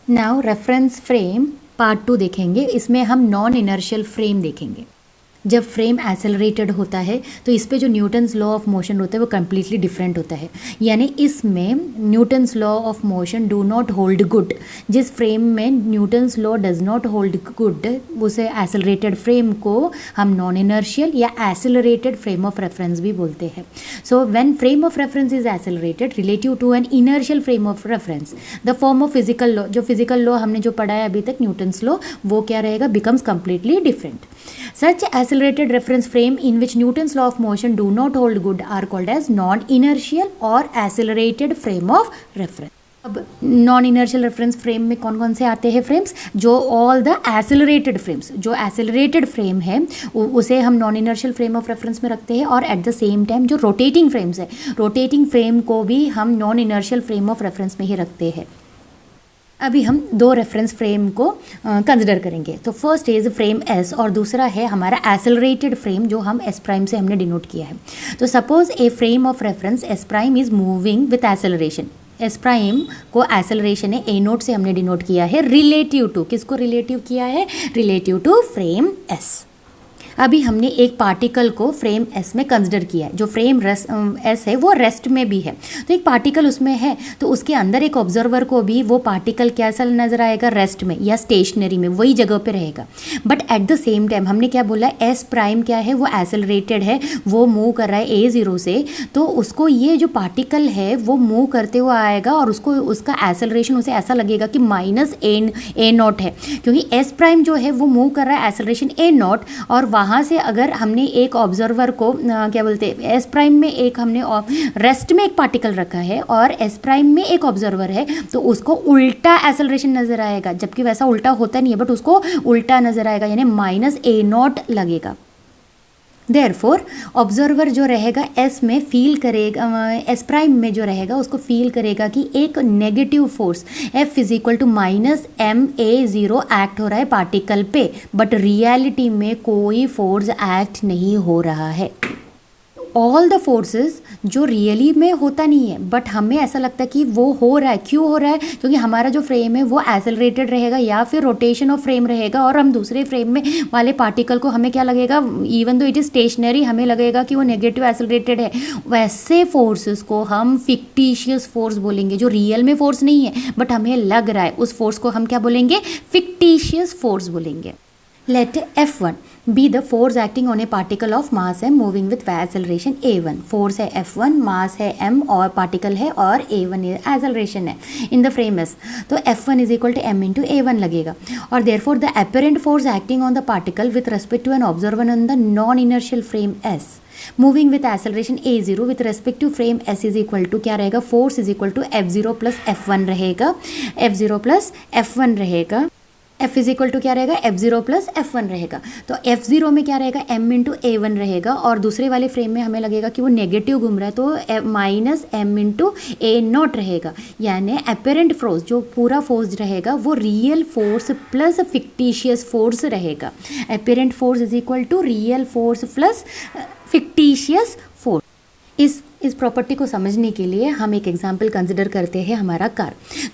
Now reference frame part 2 देखेंगे। इसमें हम नॉन इनर्शियल फ्रेम देखेंगे। जब फ्रेम एक्सेलरेटेड होता है तो इस पे जो न्यूटन्स लॉ ऑफ मोशन होता है वो कम्प्लीटली डिफरेंट होता है। यानी इसमें Newton's law of motion do not hold good. जिस फ्रेम में Newton's law does not hold good उसे एक्सेलरेटेड फ्रेम को हम नॉन इनर्शियल या एक्सेलरेटेड फ्रेम ऑफ रेफरेंस भी बोलते हैं। So when frame of reference is accelerated relative to an inertial frame of reference, the form of physical law, जो physical law हमने जो पढ़ा है अभी तक न्यूटन्स लॉ, वो क्या रहेगा, becomes completely different. Such accelerated reference frame in which Newton's law of motion do not hold good are called as non-inertial or accelerated frame of reference. अब नॉन इनर्शियल रेफरेंस फ्रेम में कौन कौन से आते हैं फ्रेम्स, जो all the accelerated frames, जो accelerated frame है उसे हम non inertial frame of reference में रखते हैं। और एट द सेम टाइम जो रोटेटिंग फ्रेम्स है, रोटेटिंग फ्रेम को भी हम non inertial frame of reference में ही रखते हैं। अभी हम दो रेफरेंस फ्रेम को कंसिडर करेंगे। तो फर्स्ट इज फ्रेम एस और दूसरा है हमारा एक्सेलरेटेड फ्रेम जो हम एस प्राइम से हमने डिनोट किया है। तो suppose a frame of reference S prime is moving with acceleration. S prime को एक्सेलरेशन है ए नोट से हमने डिनोट किया है रिलेटिव टू, किसको रिलेटिव किया है, रिलेटिव टू फ्रेम एस। अभी हमने एक पार्टिकल को फ्रेम एस में कंसिडर किया है। जो फ्रेम एस है वो रेस्ट में भी है, तो एक पार्टिकल उसमें है, तो उसके अंदर एक ऑब्जर्वर को भी वो पार्टिकल कैसा नजर आएगा, रेस्ट में या स्टेशनरी में, वही जगह पे रहेगा। But at the same time हमने क्या बोला, एस प्राइम क्या है, वो एक्सेलरेटेड है, वो मूव कर रहा है ए जीरो से, तो उसको ये जो पार्टिकल है वो मूव करते हुए आएगा और उसको उसका एक्सेलरेशन उसे ऐसा लगेगा कि माइनस ए नॉट है, क्योंकि एस प्राइम जो है वो मूव कर रहा है एक्सेलरेशन ए नॉट। और वहाँ से अगर हमने एक ऑब्जर्वर को क्या बोलते हैं, एस प्राइम में एक हमने रेस्ट में एक पार्टिकल रखा है और एस प्राइम में एक ऑब्जर्वर है, तो उसको उल्टा एक्सेलरेशन नजर आएगा, जबकि वैसा उल्टा होता नहीं है, बट उसको उल्टा नजर आएगा, यानी माइनस ए नॉट लगेगा। देयरफॉर ऑब्जर्वर जो रहेगा एस में फील करेगा, एस प्राइम में जो रहेगा उसको फील करेगा कि एक negative force F is equal to minus M A zero act हो रहा है पार्टिकल पे, बट रियलिटी में कोई फोर्स एक्ट नहीं हो रहा है। ऑल द फोर्सेस जो रियली में होता नहीं है, बट हमें ऐसा लगता है कि वो हो रहा है। क्यों हो रहा है, क्योंकि हमारा जो फ्रेम है वो एक्सेलरेटेड रहेगा या फिर रोटेशन ऑफ फ्रेम रहेगा, और हम दूसरे फ्रेम में वाले पार्टिकल को हमें क्या लगेगा, even though it is stationary, हमें लगेगा कि वो नेगेटिव एक्सेलरेटेड है। वैसे फोर्सेस को हम फिक्टिशियस फोर्स बोलेंगे, जो रियल में फोर्स नहीं है बट हमें लग रहा है, उस फोर्स को हम क्या बोलेंगे, फिक्टिशियस फोर्स बोलेंगे। Let F1 be the force acting on a particle of mass m moving with acceleration a1. Force है F1, mass है m और particle है और a1 acceleration है in the frame s. तो F1 is equal to m into a1 लगेगा, और therefore the apparent force acting on the particle with respect to an observer on the non-inertial frame s moving with acceleration a0 with respect to frame s is equal to क्या रहेगा, force is equal to f0 plus f1 रहेगा, f0 plus f1 रहेगा, f is equal to क्या रहेगा, f0 plus f1 रहेगा। तो f0 में क्या रहेगा, m इंटू a1 रहेगा, और दूसरे वाले फ्रेम में हमें लगेगा कि वो नेगेटिव घूम रहा है, तो minus m into A naught रहेगा। यानी अपेरेंट फोर्स, जो पूरा फोर्स रहेगा वो real force plus fictitious force रहेगा। Apparent force is equal to real force plus fictitious force. इस प्रॉपर्टी को समझने के लिए हम एक एग्जाम्पल कंसिडर करते हैं। हमारा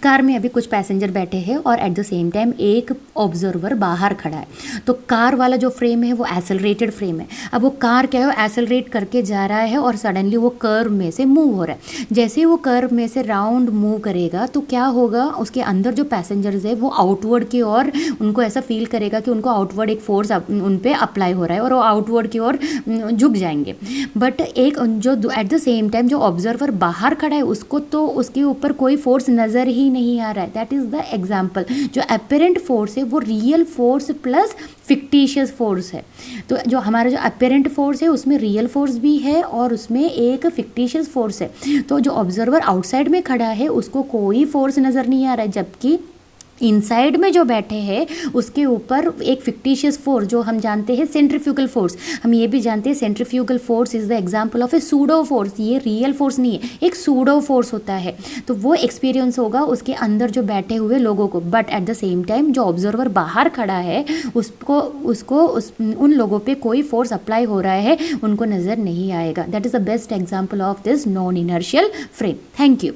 कार में अभी कुछ पैसेंजर बैठे हैं और एट द सेम टाइम एक ऑब्जर्वर बाहर खड़ा है। तो कार वाला जो फ्रेम है वो एक्सेलरेटेड फ्रेम है। अब वो कार क्या है, एक्सेलरेट करके जा रहा है और सडनली वो कर्व में से मूव हो रहा है। जैसे ही वो कर्व में से राउंड मूव करेगा तो क्या होगा, उसके अंदर जो पैसेंजर्स है वो आउटवर्ड की ओर, उनको ऐसा फील करेगा कि उनको आउटवर्ड एक फोर्स उन पे अप्लाई हो रहा है और वो आउटवर्ड की ओर झुक जाएंगे। बट एक जो एट द सेम टाइम जो ऑब्जर्वर बाहर खड़ा है उसको तो उसके ऊपर कोई फोर्स नजर ही नहीं आ रहा है। That is the example. जो अपेरेंट फोर्स है वो real force plus fictitious force है। तो जो हमारा जो अपेरेंट फोर्स है उसमें रियल फोर्स भी है और उसमें एक फिक्टिशियस फोर्स है। तो जो ऑब्जर्वर आउटसाइड में खड़ा है उसको कोई फोर्स नजर नहीं आ रहा है, जबकि इनसाइड में जो बैठे हैं उसके ऊपर एक फिक्टिशियस फोर्स, जो हम जानते हैं सेंट्रीफ्यूगल फोर्स, हम ये भी जानते हैं centrifugal force is the example of A pseudo force. ये रियल फोर्स नहीं है, एक सूडो फोर्स होता है। तो वो एक्सपीरियंस होगा उसके अंदर जो बैठे हुए लोगों को, but at the same time जो ऑब्जर्वर बाहर खड़ा है उसको उन लोगों पे कोई फोर्स अप्लाई हो रहा है, उनको नज़र नहीं आएगा। That is the best example of this non inertial frame. Thank you.